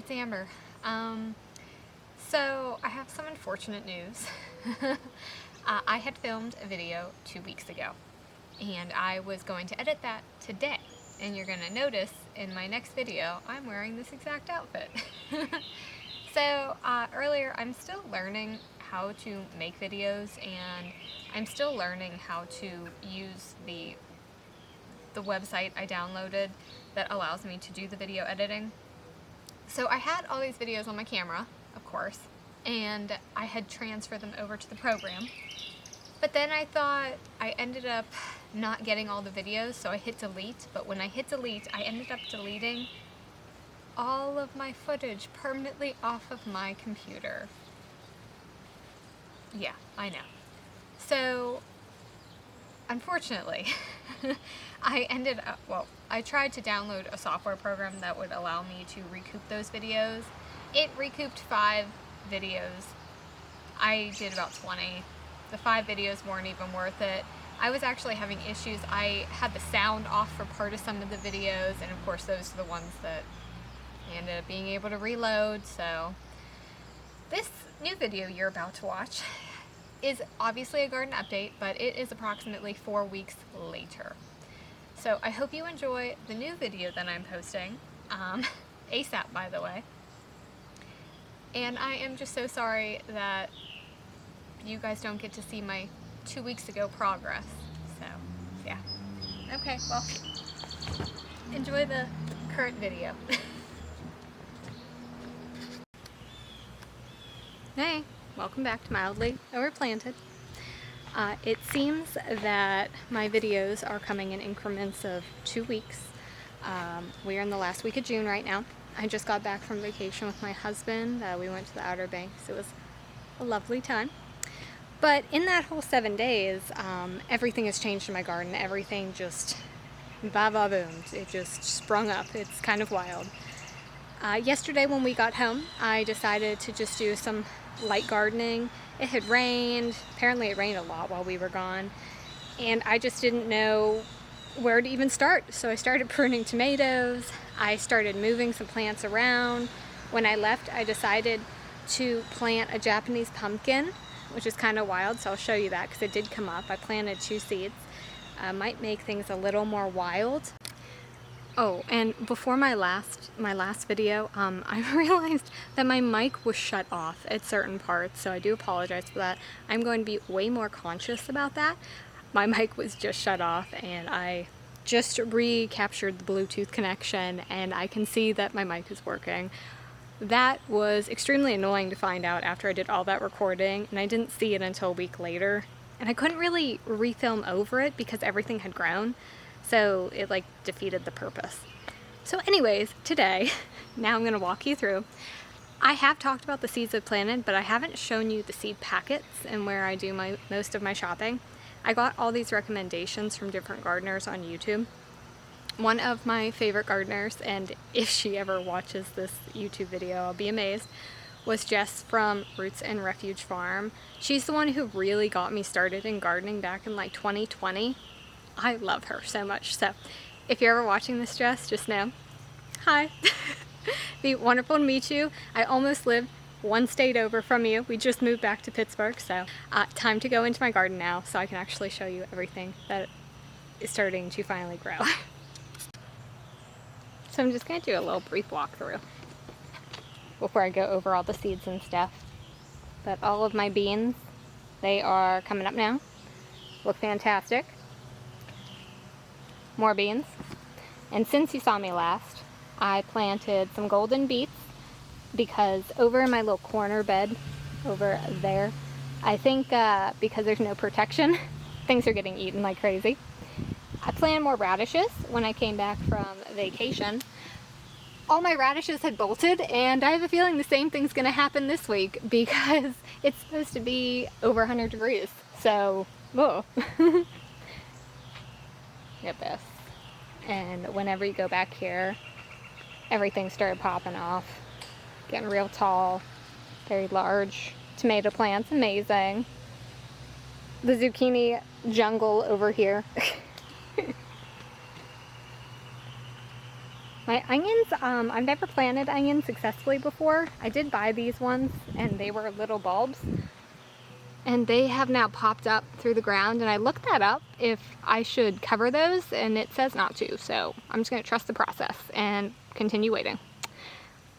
it's Amber. So I have some unfortunate news. I had filmed a video 2 weeks ago, and I was going to edit that today. And you're going to notice in my next video, I'm wearing this exact outfit. So earlier, I'm still learning how to make videos, and I'm still learning how to use the website I downloaded that allows me to do the video editing. So I had all these videos on my camera, of course, and I had transferred them over to the program. But then I thought I ended up not getting all the videos, so I hit delete. But when I hit delete, I ended up deleting all of my footage permanently off of my computer. Yeah, I know. So, unfortunately, I tried to download a software program that would allow me to recoup those videos. It recouped 5 videos. I did about 20. The 5 videos weren't even worth it. I was actually having issues. I had the sound off for part of some of the videos, and of course those are the ones that I ended up being able to reload. So this new video you're about to watch is obviously a garden update, but it is approximately 4 weeks later. So I hope you enjoy the new video that I'm posting, ASAP by the way. And I am just so sorry that you guys don't get to see my 2 weeks ago progress. So, yeah. Okay, well, enjoy the current video. Hey, welcome back to Mildly Overplanted. It seems that my videos are coming in increments of 2 weeks. We are in the last week of June right now. I just got back from vacation with my husband. We went to the Outer Banks. It was a lovely time. But in that whole 7 days, everything has changed in my garden. Everything just ba-ba-boomed. It just sprung up. It's kind of wild. Yesterday when we got home, I decided to just do some light gardening. It had rained. Apparently it rained a lot while we were gone. And I just didn't know where to even start. So I started pruning tomatoes. I started moving some plants around. When I left, I decided to plant a Japanese pumpkin, which is kind of wild, so I'll show you that because it did come up. I planted 2 seeds. Might make things a little more wild. Oh, and before my last video, I realized that my mic was shut off at certain parts, so I do apologize for that. I'm going to be way more conscious about that. My mic was just shut off, and I just recaptured the Bluetooth connection, and I can see that my mic is working. That was extremely annoying to find out after I did all that recording, and I didn't see it until a week later. And I couldn't really refilm over it because everything had grown, so it like defeated the purpose. So anyways, today, now I'm going to walk you through. I have talked about the seeds I've planted, but I haven't shown you the seed packets and where I do most of my shopping. I got all these recommendations from different gardeners on YouTube. One of my favorite gardeners, and if she ever watches this YouTube video, I'll be amazed, was Jess from Roots and Refuge Farm. She's the one who really got me started in gardening back in like 2020. I love her so much. So if you're ever watching this, Jess, just know, hi. Be wonderful to meet you. I almost lived 1 state over from you. We just moved back to Pittsburgh, so time to go into my garden now so I can actually show you everything that is starting to finally grow. So I'm just going to do a little brief walkthrough before I go over all the seeds and stuff. But all of my beans, they are coming up now. Look fantastic. More beans. And since you saw me last, I planted some golden beets because over in my little corner bed over there, I think because there's no protection, things are getting eaten like crazy. I planted more radishes when I came back from vacation. All my radishes had bolted, and I have a feeling the same thing's going to happen this week because it's supposed to be over 100 degrees. So, whoa. Look at this. And whenever you go back here, everything started popping off. Getting real tall, very large. Tomato plants, amazing. The zucchini jungle over here. My onions, I've never planted onions successfully before. I did buy these ones and they were little bulbs. And they have now popped up through the ground, and I looked that up if I should cover those, and it says not to, so I'm just going to trust the process and continue waiting.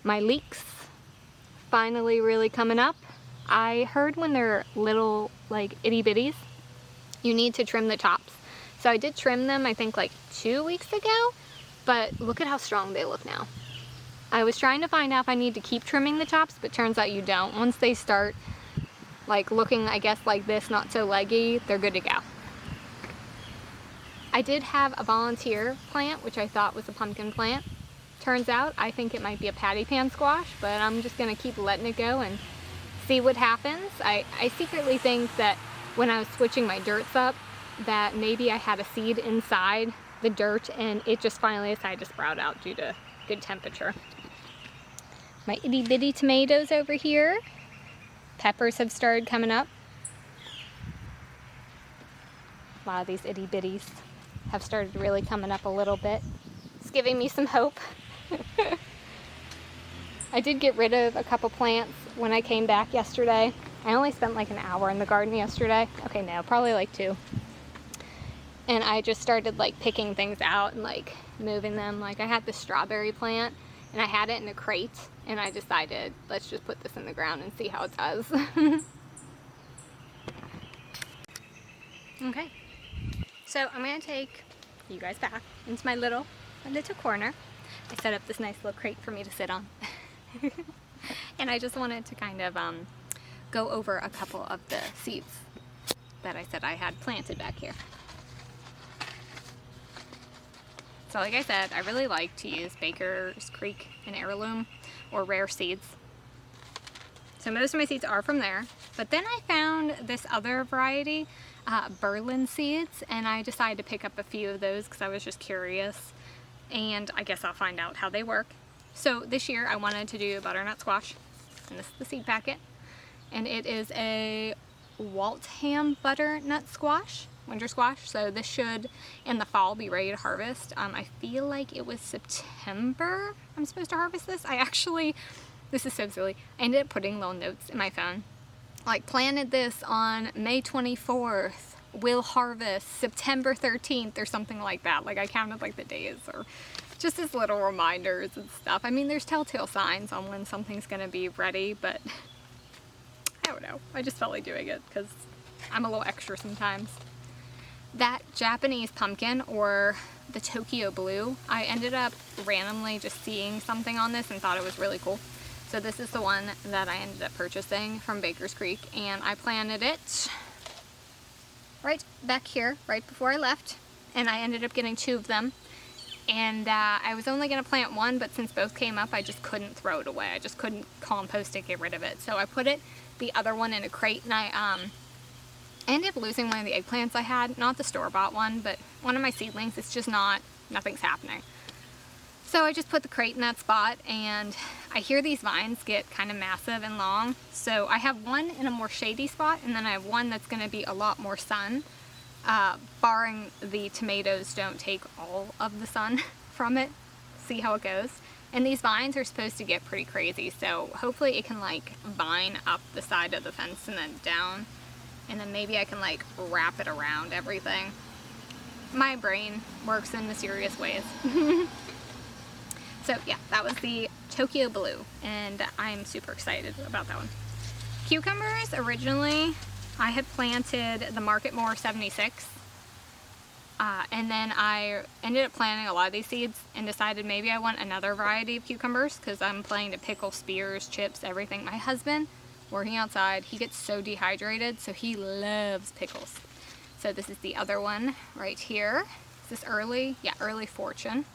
My leeks finally really coming up. I heard when they're little, like itty bitties, you need to trim the tops. So I did trim them, I think like 2 weeks ago, but look at how strong they look now. I was trying to find out if I need to keep trimming the tops, but turns out you don't. Once they start like looking, I guess, like this, not so leggy, they're good to go. I did have a volunteer plant, which I thought was a pumpkin plant. Turns out I think it might be a patty pan squash, but I'm just gonna keep letting it go and see what happens. I secretly think that when I was switching my dirts up, that maybe I had a seed inside the dirt and it just finally decided to sprout out due to good temperature. My itty bitty tomatoes over here. Peppers have started coming up. A lot of these itty bitties have started really coming up a little bit. It's giving me some hope. I did get rid of a couple plants when I came back yesterday. I only spent like an hour in the garden yesterday. Okay, no, probably like 2. And I just started like picking things out and like moving them. Like I had this strawberry plant and I had it in a crate, and I decided, let's just put this in the ground and see how it does. Okay, so I'm gonna take you guys back into my little corner. I set up this nice little crate for me to sit on. And I just wanted to kind of go over a couple of the seeds that I said I had planted back here. So like I said, I really like to use Baker's Creek and Heirloom or rare seeds. So most of my seeds are from there. But then I found this other variety, Berlin seeds, and I decided to pick up a few of those because I was just curious. And I guess I'll find out how they work. So this year I wanted to do butternut squash, and this is the seed packet. And it is a Waltham butternut squash. Winter squash, so this should in the fall be ready to harvest. I feel like it was September I'm supposed to harvest this. This is so silly, I ended up putting little notes in my phone, like planted this on May 24th, will harvest September 13th or something like that. Like I counted like the days or just as little reminders and stuff. I mean, there's telltale signs on when something's gonna be ready, but I don't know, I just felt like doing it because I'm a little extra sometimes. That Japanese pumpkin, or the Tokyo Blue, I ended up randomly just seeing something on this and thought it was really cool. So this is the one that I ended up purchasing from Baker's Creek, and I planted it right back here, right before I left, and I ended up getting 2 of them. And I was only going to plant one, but since both came up, I just couldn't throw it away. I just couldn't compost it, get rid of it. So I put the other one in a crate, and I ended up losing one of the eggplants I had, not the store-bought one, but one of my seedlings. It's just nothing's happening. So I just put the crate in that spot, and I hear these vines get kind of massive and long. So I have one in a more shady spot, and then I have one that's going to be a lot more sun, barring the tomatoes don't take all of the sun from it. See how it goes. And these vines are supposed to get pretty crazy, so hopefully it can like vine up the side of the fence and then down. And then maybe I can like wrap it around everything. My brain works in mysterious ways. So yeah, that was the Tokyo Blue, and I'm super excited about that one. Cucumbers, originally I had planted the Marketmore 76. And then I ended up planting a lot of these seeds and decided maybe I want another variety of cucumbers because I'm planning to pickle, spears, chips, everything. My husband, working outside, he gets so dehydrated, so he loves pickles. So this is the other one right here. Is this early? Yeah, Early Fortune.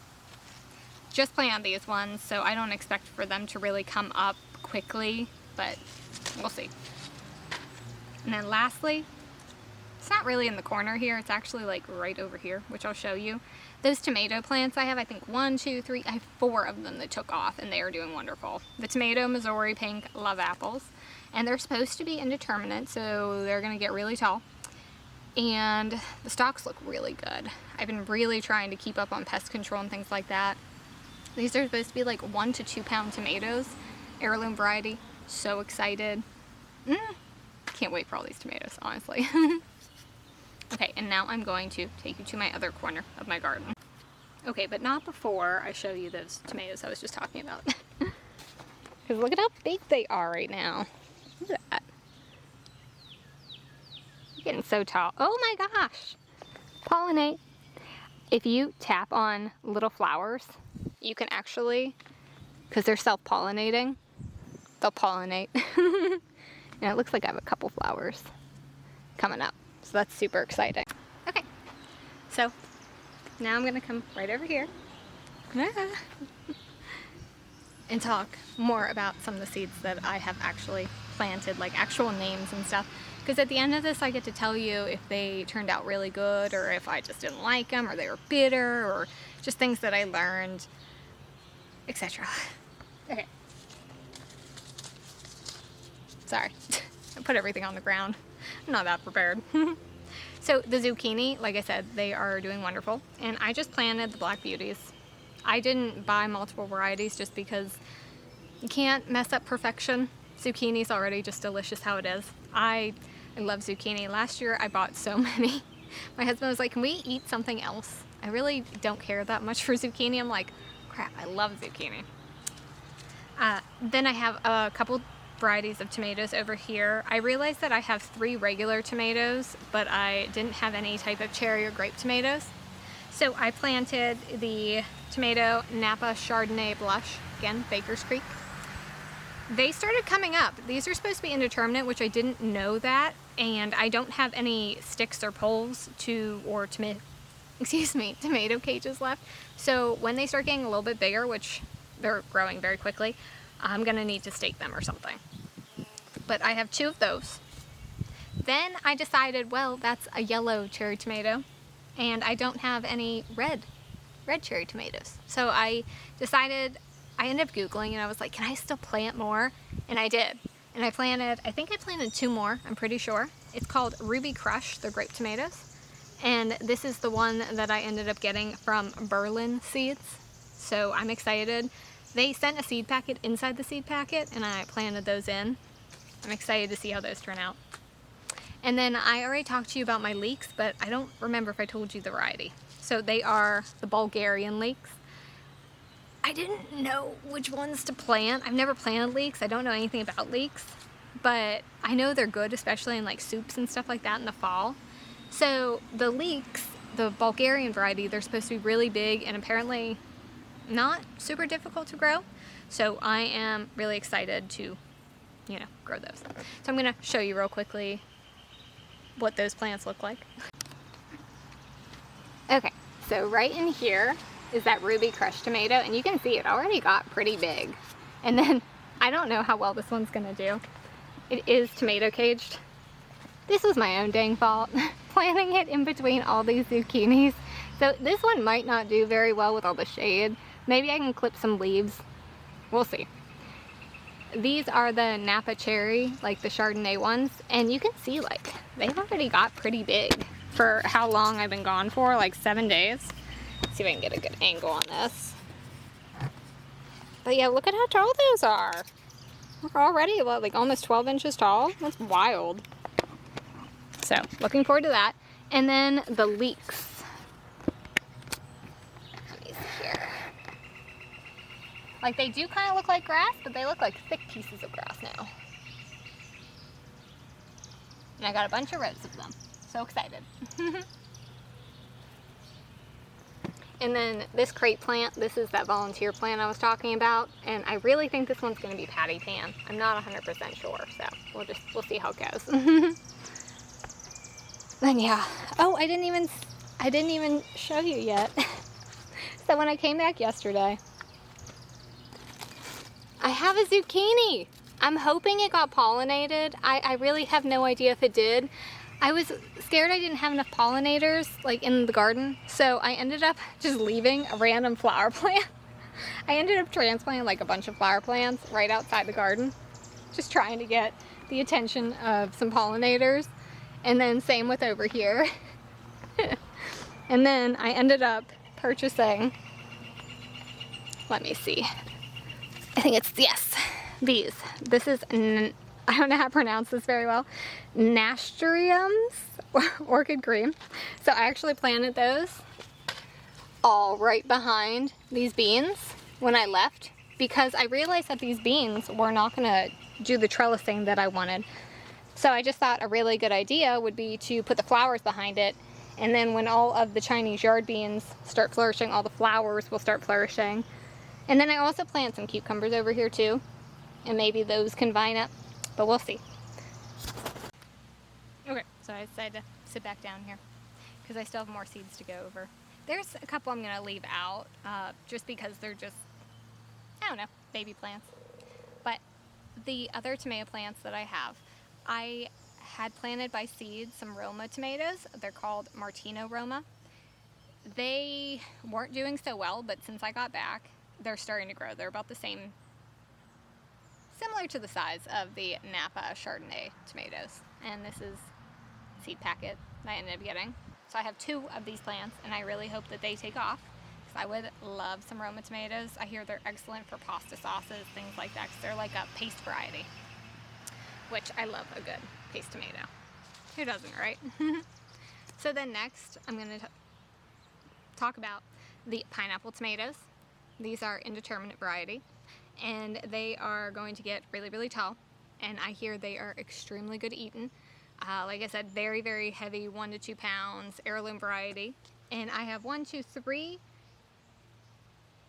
Just planted these ones, so I don't expect for them to really come up quickly, but we'll see. And then lastly, it's not really in the corner here, it's actually like right over here, which I'll show you. Those tomato plants I have, I think 1, 2, 3, I have 4 of them that took off, and they are doing wonderful. The tomato, Missouri pink, love apples. And they're supposed to be indeterminate, so they're gonna get really tall. And the stalks look really good. I've been really trying to keep up on pest control and things like that. These are supposed to be like 1 to 2 pound tomatoes, heirloom variety. So excited. Can't wait for all these tomatoes, honestly. Okay, and now I'm going to take you to my other corner of my garden. Okay, but not before I show you those tomatoes I was just talking about. Because look at how big they are right now. Look at that. They're getting so tall. Oh my gosh! Pollinate. If you tap on little flowers, you can actually, because they're self-pollinating, they'll pollinate. And it looks like I have a couple flowers coming up. So that's super exciting. Okay, so now I'm gonna come right over here and talk more about some of the seeds that I have actually planted, like actual names and stuff. Because at the end of this, I get to tell you if they turned out really good, or if I just didn't like them, or they were bitter, or just things that I learned, etc. Okay. Sorry, I put everything on the ground. I'm not that prepared. So the zucchini, like I said, they are doing wonderful. And I just planted the Black Beauties. I didn't buy multiple varieties just because you can't mess up perfection. Zucchini's already just delicious how it is. I love zucchini. Last year I bought so many. My husband was like, can we eat something else? I really don't care that much for zucchini. I'm like, crap, I love zucchini. Then I have a couple varieties of tomatoes over here. I realized that I have 3 regular tomatoes, but I didn't have any type of cherry or grape tomatoes. So I planted the tomato Napa Chardonnay Blush, again, Baker's Creek. They started coming up. These are supposed to be indeterminate, which I didn't know that, and I don't have any sticks or poles or tomato cages left. So when they start getting a little bit bigger, which they're growing very quickly, I'm gonna need to stake them or something. But I have 2 of those. Then I decided, well, that's a yellow cherry tomato, and I don't have any red cherry tomatoes. So I decided, I ended up Googling, and I was like, can I still plant more? And I did. And I think I planted 2 more, I'm pretty sure. It's called Ruby Crush, the grape tomatoes. And this is the one that I ended up getting from Berlin Seeds. So I'm excited. They sent a seed packet inside the seed packet, and I planted those in. I'm excited to see how those turn out. And then I already talked to you about my leeks, but I don't remember if I told you the variety. So they are the Bulgarian leeks. I didn't know which ones to plant. I've never planted leeks. I don't know anything about leeks, but I know they're good, especially in like soups and stuff like that in the fall. So the leeks, the Bulgarian variety, they're supposed to be really big and apparently not super difficult to grow. So I am really excited to, grow those. So I'm gonna show you real quickly what those plants look like. Okay, so right in here is that Ruby Crush tomato, and you can see it already got pretty big. And then I don't know how well this one's gonna do. It is tomato caged. This was my own dang fault, planting it in between all these zucchinis. So this one might not do very well with all the shade. Maybe I can clip some leaves. We'll see. These are the Napa Cherry, like the Chardonnay ones, and you can see like they've already got pretty big for how long I've been gone for, like 7 days. Let's see if I can get a good angle on this. But yeah, look at how tall those are. We're already like almost 12 inches tall. That's wild. So looking forward to that. And then the leeks. Let me see here. Like they do kind of look like grass, but they look like thick pieces of grass now. And I got a bunch of rows of them. So excited. And then this crate plant, this is that volunteer plant I was talking about, and I really think this one's going to be patty pan. I'm not 100% sure, so we'll see how it goes. Then yeah. Oh, I didn't even show you yet. So when I came back yesterday, I have a zucchini. I'm hoping it got pollinated. I really have no idea if it did. I was scared I didn't have enough pollinators like in the garden, so I ended up just leaving a random flower plant. I ended up transplanting like a bunch of flower plants right outside the garden, just trying to get the attention of some pollinators. And then same with over here. And then I ended up purchasing let me see. I think it's, yes, these. This is, I don't know how to pronounce this very well, nasturtiums, orchid cream. So I actually planted those all right behind these beans when I left, because I realized that these beans were not going to do the trellising that I wanted. So I just thought a really good idea would be to put the flowers behind it, and then when all of the Chinese yard beans start flourishing, all the flowers will start flourishing. And then I also plant some cucumbers over here too, and maybe those can vine up, but we'll see. Okay, so I decided to sit back down here because I still have more seeds to go over. There's a couple I'm going to leave out just because they're just, I don't know, baby plants. But the other tomato plants that I have, I had planted by seed some Roma tomatoes. They're called Martino Roma. They weren't doing so well, but since I got back, they're starting to grow. They're about the same, similar to the size of the Napa Chardonnay tomatoes. And this is seed packet that I ended up getting. So I have 2 of these plants, and I really hope that they take off, because I would love some Roma tomatoes. I hear they're excellent for pasta sauces, things like that, because they're like a paste variety, which I love a good paste tomato. Who doesn't, right? So then next, I'm going to talk about the pineapple tomatoes. These are indeterminate variety, and they are going to get really, really tall, and I hear they are extremely good eaten. Like I said, very, very heavy, 1 to 2 pounds, heirloom variety. And I have 1, 2, 3,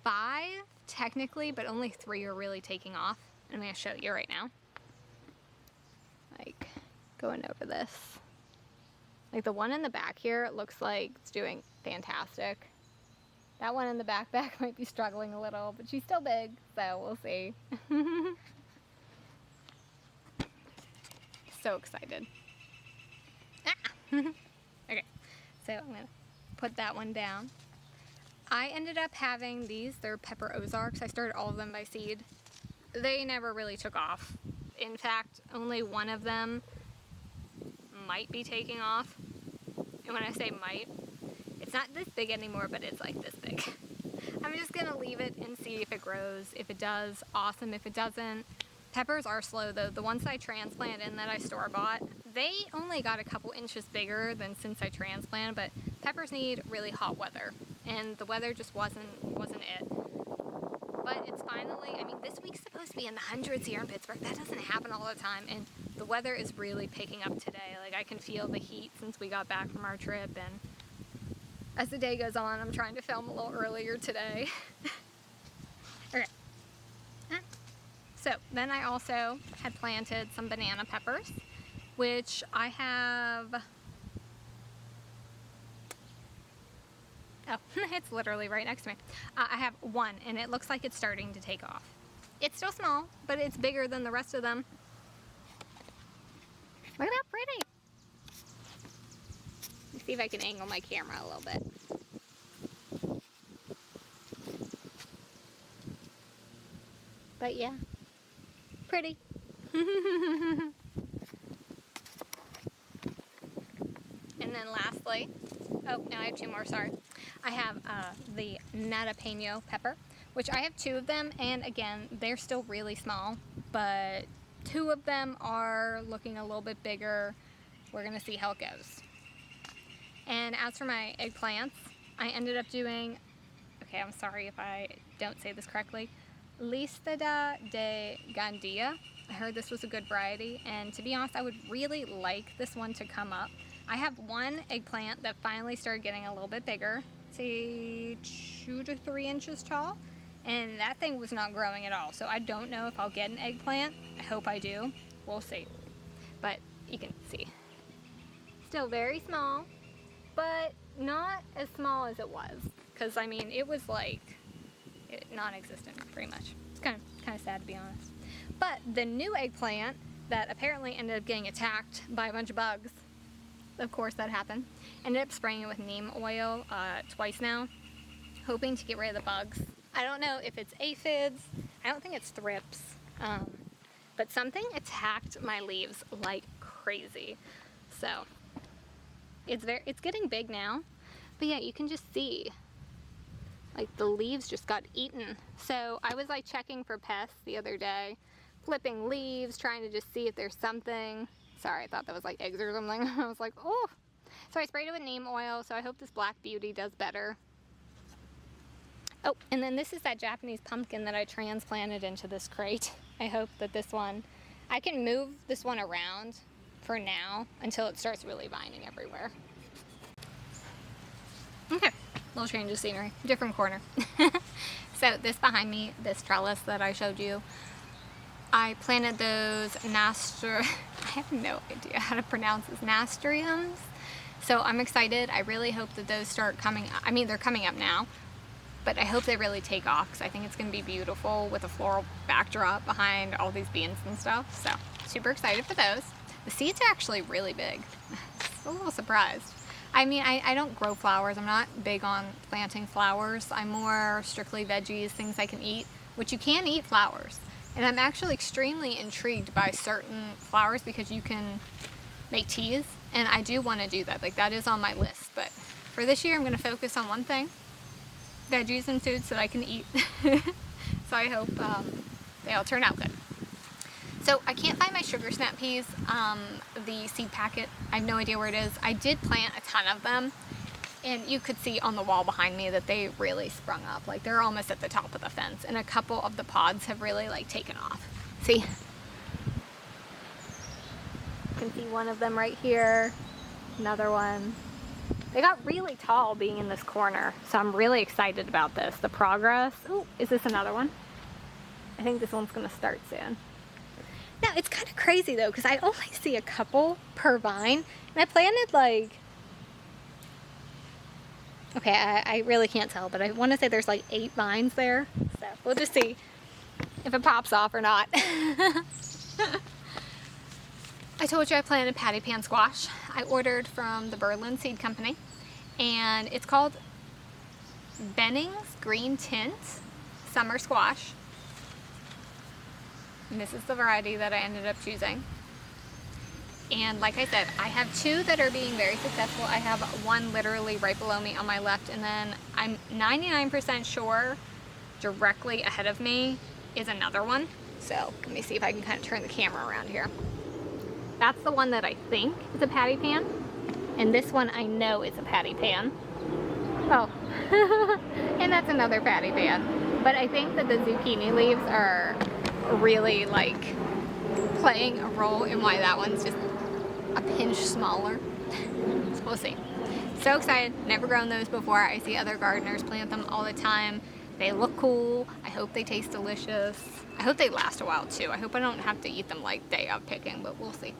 5 technically, but only 3 are really taking off. I'm going to show you right now. Like, going over this. Like the one in the back here, it looks like it's doing fantastic. That one in the back might be struggling a little, but she's still big, so we'll see. So excited. Okay, so I'm gonna put that one down. I ended up having these, they're pepper Ozarks. I started all of them by seed. They never really took off. In fact, only one of them might be taking off. And when I say might, it's not this big anymore, but it's like this big. I'm just gonna leave it and see if it grows. If it does, awesome. If it doesn't, peppers are slow though. The ones I transplant and that I store bought, they only got a couple inches bigger than since I transplanted, but peppers need really hot weather, and the weather just wasn't it. But it's finally, I mean, this week's supposed to be in the hundreds here in Pittsburgh. That doesn't happen all the time, and the weather is really picking up today. Like, I can feel the heat since we got back from our trip, and as the day goes on, I'm trying to film a little earlier today. Okay. So then I also had planted some banana peppers, which I have, oh, it's literally right next to me. I have 1, and it looks like it's starting to take off. It's still small, but it's bigger than the rest of them. Look at how pretty. Let's see if I can angle my camera a little bit. But yeah, pretty. And then lastly, oh, no, I have 2 more, sorry. I have the Nadapeño pepper, which I have 2 of them, and again, they're still really small, but 2 of them are looking a little bit bigger. We're gonna see how it goes. And as for my eggplants, I ended up doing, okay, I'm sorry if I don't say this correctly, Listada de Gandia. I heard this was a good variety, and to be honest, I would really like this one to come up. I have 1 eggplant that finally started getting a little bit bigger, say 2 to 3 inches tall, and that thing was not growing at all. So I don't know if I'll get an eggplant. I hope I do. We'll see. But you can see. Still very small, but not as small as it was. Because, I mean, it was like non-existent, pretty much. It's kind of sad, to be honest. But the new eggplant that apparently ended up getting attacked by a bunch of bugs, of course that happened, ended up spraying it with neem oil twice now, hoping to get rid of the bugs. I don't know if it's aphids, I don't think it's thrips, but something attacked my leaves like crazy. So it's getting big now, but yeah, you can just see like the leaves just got eaten. So I was like checking for pests the other day, flipping leaves, trying to just see if there's something. Sorry, I thought that was like eggs or something. I was like, oh. So I sprayed it with neem oil, so I hope this Black Beauty does better. Oh, and then this is that Japanese pumpkin that I transplanted into this crate. I hope that this one, I can move this one around for now until it starts really vining everywhere. Okay, little change of scenery, different corner. So this behind me, this trellis that I showed you, I planted those I have no idea how to pronounce this, nasturtiums. So I'm excited. I really hope that those start coming, I mean, they're coming up now, but I hope they really take off because I think it's going to be beautiful with a floral backdrop behind all these beans and stuff. So super excited for those. The seeds are actually really big. A little surprised. I mean, I don't grow flowers. I'm not big on planting flowers. I'm more strictly veggies, things I can eat, which you can eat flowers. And I'm actually extremely intrigued by certain flowers because you can make teas, and I do want to do that. Like, that is on my list. But for this year, I'm going to focus on one thing, veggies and foods that I can eat. So I hope they all turn out good. So I can't find my sugar snap peas, the seed packet. I have no idea where it is. I did plant a ton of them, and you could see on the wall behind me that they really sprung up. Like, they're almost at the top of the fence, and a couple of the pods have really like taken off. See? You can see one of them right here, another one. They got really tall being in this corner, so I'm really excited about this. The progress. Oh, is this another one? I think this one's gonna start soon. Now, it's kind of crazy though, because I only see a couple per vine, and I planted like, okay, I really can't tell, but I want to say there's like 8 vines there, so we'll just see if it pops off or not. I told you I planted patty pan squash. I ordered from the Berlin Seed Company, and it's called Benning's Green Tint Summer Squash. And this is the variety that I ended up choosing. And like I said, I have 2 that are being very successful. I have one literally right below me on my left, and then I'm 99% sure directly ahead of me is another one. So let me see if I can kind of turn the camera around here. That's the one that I think is a patty pan, and this one I know is a patty pan. Oh, and that's another patty pan. But I think that the zucchini leaves are really like playing a role in why that one's just a pinch smaller. So we'll see. So excited, never grown those before. I see other gardeners plant them all the time. They look cool. I hope they taste delicious. I hope they last a while too. I hope I don't have to eat them like day of picking, but we'll see.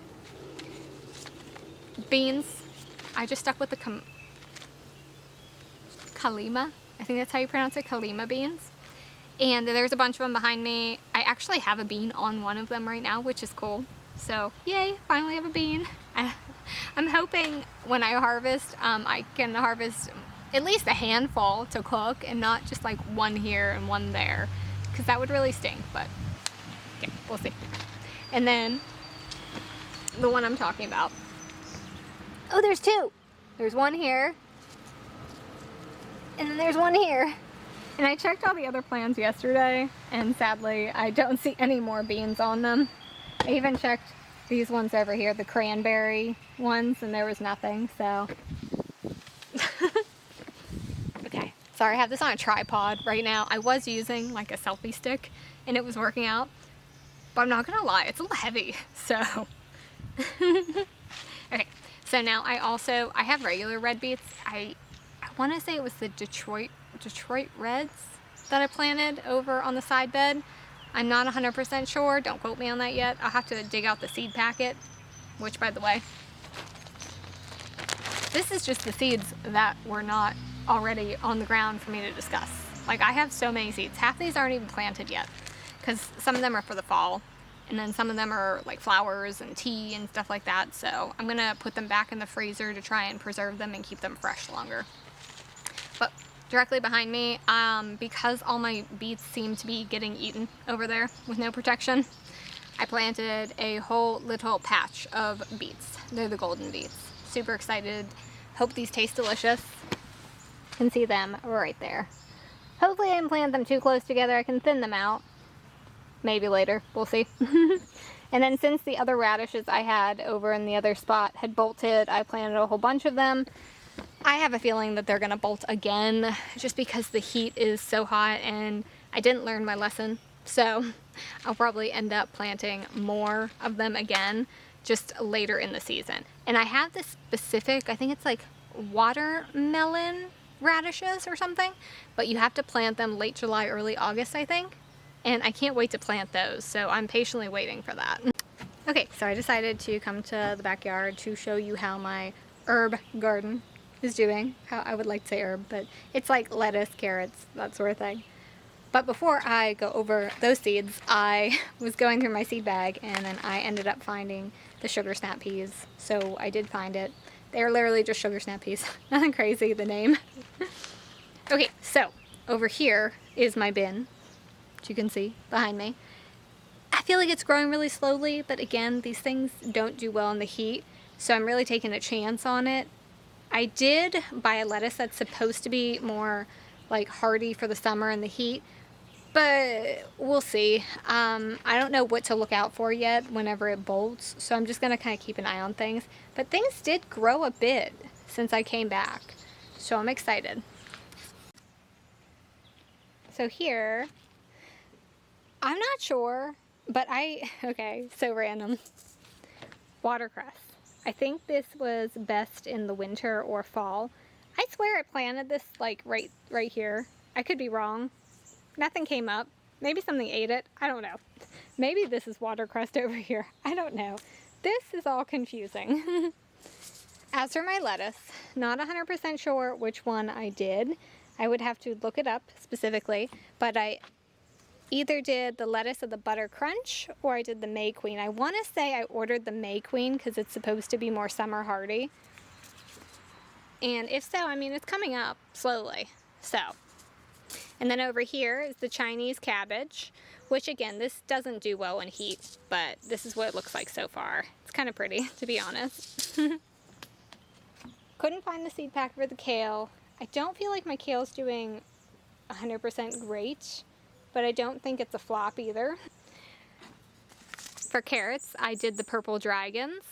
Beans, I just stuck with the Kalima. I think that's how you pronounce it, Kalima beans. And there's a bunch of them behind me. I actually have a bean on one of them right now, which is cool. So yay, finally have a bean. I'm hoping when I harvest, I can harvest at least a handful to cook and not just like one here and one there, because that would really stink, but okay, we'll see. And then the one I'm talking about. Oh, there's 2. There's one here, and then there's one here. And I checked all the other plants yesterday, and sadly, I don't see any more beans on them. I even checked these ones over here, the cranberry ones, and there was nothing, so. Okay, sorry, I have this on a tripod right now. I was using like a selfie stick, and it was working out, but I'm not gonna lie, it's a little heavy, so. Okay, so now I have regular red beets. I want to say it was the Detroit Reds that I planted over on the side bed. I'm not 100% sure. Don't quote me on that yet. I'll have to dig out the seed packet, which, by the way, this is just the seeds that were not already on the ground for me to discuss. Like, I have so many seeds. Half these aren't even planted yet, because some of them are for the fall, and then some of them are like flowers and tea and stuff like that. So I'm gonna put them back in the freezer to try and preserve them and keep them fresh longer. But directly behind me, because all my beets seem to be getting eaten over there with no protection, I planted a whole little patch of beets. They're the golden beets. Super excited. Hope these taste delicious. You can see them right there. Hopefully I didn't plant them too close together. I can thin them out. Maybe later. We'll see. And then since the other radishes I had over in the other spot had bolted, I planted a whole bunch of them. I have a feeling that they're going to bolt again just because the heat is so hot and I didn't learn my lesson. So I'll probably end up planting more of them again just later in the season. And I have this specific, I think it's like watermelon radishes or something, but you have to plant them late July, early August, I think. And I can't wait to plant those, so I'm patiently waiting for that. Okay, so I decided to come to the backyard to show you how my herb garden is doing. How I would like to say herb, but it's like lettuce, carrots, that sort of thing. But before I go over those seeds, I was going through my seed bag and then I ended up finding the sugar snap peas. So I did find it. They are literally just sugar snap peas. Nothing crazy, the name. Okay, so over here is my bin, which you can see behind me. I feel like it's growing really slowly, but again, these things don't do well in the heat, so I'm really taking a chance on it. I did buy a lettuce that's supposed to be more like hardy for the summer and the heat, but we'll see. I don't know what to look out for yet whenever it bolts, so I'm just going to kind of keep an eye on things. But things did grow a bit since I came back, so I'm excited. So here, I'm not sure, but okay, so random. Watercress. I think this was best in the winter or fall. I swear I planted this like right here. I could be wrong. Nothing came up. Maybe something ate it. I don't know. Maybe this is watercress over here. I don't know. This is all confusing. As for my lettuce, not 100% sure which one I did. I would have to look it up specifically, but I either did the lettuce of the Butter Crunch or I did the May Queen. I want to say I ordered the May Queen because it's supposed to be more summer hardy. And if so, I mean, it's coming up slowly. So, and then over here is the Chinese cabbage, which again, this doesn't do well in heat, but this is what it looks like so far. It's kind of pretty, to be honest. Couldn't find the seed pack for the kale. I don't feel like my kale's doing 100% great, but I don't think it's a flop either. For carrots, I did the purple dragons.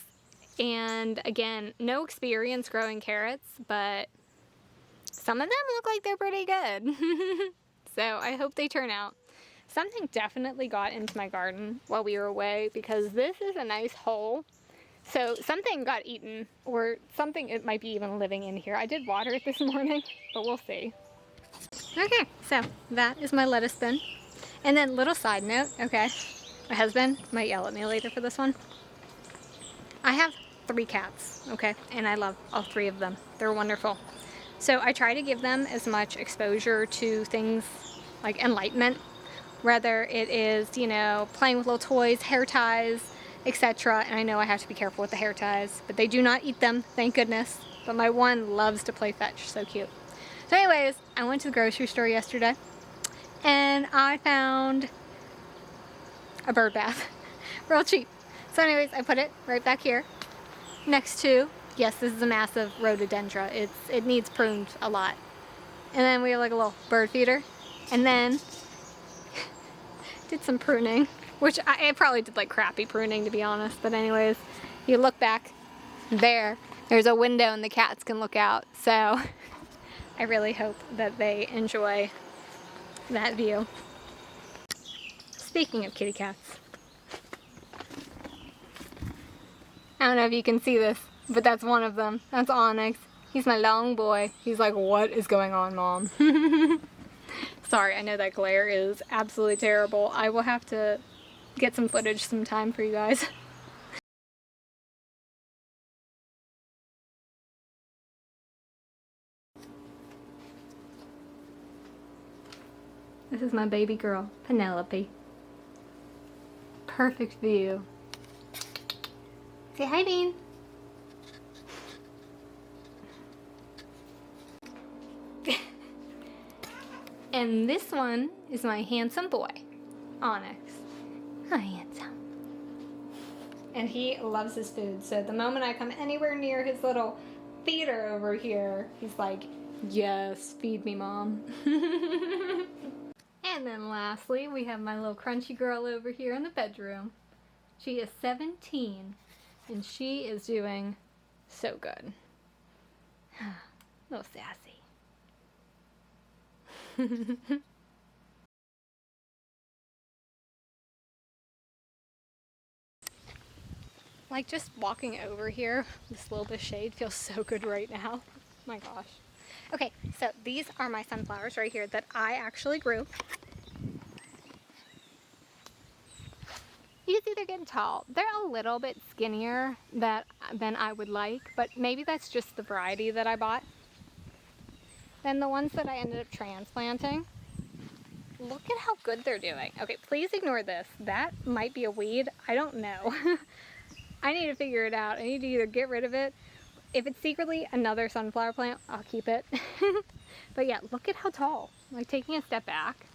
And again, no experience growing carrots, but some of them look like they're pretty good. So I hope they turn out. Something definitely got into my garden while we were away because this is a nice hole. So something got eaten, or something, it might be even living in here. I did water it this morning, but we'll see. Okay, so that is my lettuce bin. And then little side note, okay, my husband might yell at me later for this one. I have 3 cats, okay, and I love all 3 of them. They're wonderful. So I try to give them as much exposure to things like enlightenment, whether it is, you know, playing with little toys, hair ties, etc. And I know I have to be careful with the hair ties, but they do not eat them, thank goodness. But my one loves to play fetch, so cute. So anyways, I went to the grocery store yesterday and I found a bird bath, real cheap. So anyways, I put it right back here next to, yes, this is a massive rhododendra. It needs pruned a lot. And then we have like a little bird feeder. And then did some pruning, which I probably did like crappy pruning to be honest. But anyways, you look back there's a window and the cats can look out. So I really hope that they enjoy that view. Speaking of kitty cats, I don't know if you can see this, but that's one of them. That's Onyx. He's my long boy. He's like, what is going on, Mom? Sorry, I know that glare is absolutely terrible. I will have to get some footage sometime for you guys. This is my baby girl, Penelope. Perfect view. Say hi, Bean. And this one is my handsome boy, Onyx. Hi, handsome. And he loves his food, so the moment I come anywhere near his little feeder over here, he's like, Yes, feed me, Mom. And then lastly, we have my little crunchy girl over here in the bedroom. She is 17, and she is doing so good. A little sassy. Like, just walking over here, this little bit of shade feels so good right now. My gosh. Okay, so these are my sunflowers right here that I actually grew. You can see they're getting tall. They're a little bit skinnier than I would like, but maybe that's just the variety that I bought. Then the ones that I ended up transplanting, look at how good they're doing. Okay, please ignore this. That might be a weed. I don't know. I need to figure it out. I need to either get rid of it. If it's secretly another sunflower plant, I'll keep it. But yeah, look at how tall. Like, taking a step back,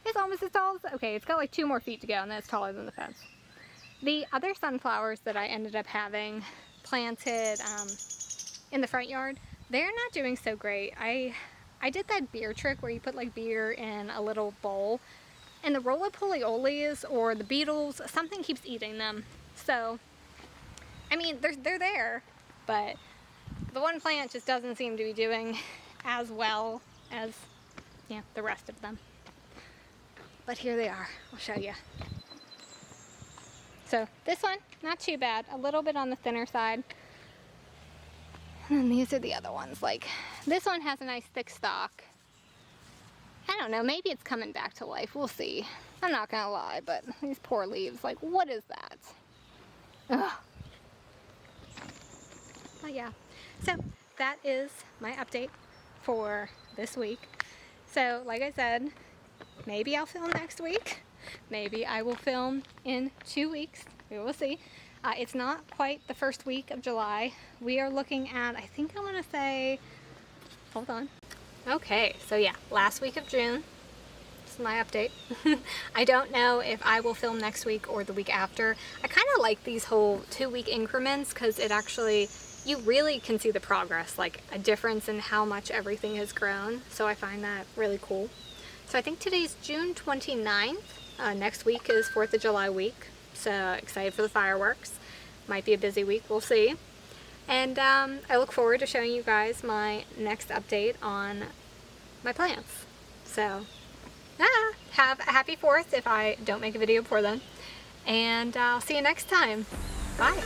it's almost as tall as, okay, it's got like 2 more feet to go, and then it's taller than the fence. The other sunflowers that I ended up having planted in the front yard, they're not doing so great. I did that beer trick where you put like beer in a little bowl, and the roly-poly-olies or the beetles, something keeps eating them. So, I mean, they're there, but the one plant just doesn't seem to be doing as well as, yeah, the rest of them. But here they are. I'll show you. So this one, not too bad. A little bit on the thinner side. And then these are the other ones. Like, this one has a nice thick stalk. I don't know, maybe it's coming back to life. We'll see. I'm not gonna lie, but these poor leaves, like, what is that? Ugh. But yeah, so that is my update for this week. So like I said, maybe I'll film next week. Maybe I will film in 2 weeks. We will see. It's not quite the first week of July. We are looking at, I think I want to say, hold on. Okay, so yeah, last week of June. This is my update. I don't know if I will film next week or the week after. I kind of like these whole 2-week increments because it actually, you really can see the progress, like a difference in how much everything has grown. So I find that really cool. So I think today's June 29th. Next week is 4th of July week. So excited for the fireworks. Might be a busy week, we'll see. And I look forward to showing you guys my next update on my plants. So, have a happy 4th if I don't make a video before then. And I'll see you next time. Bye.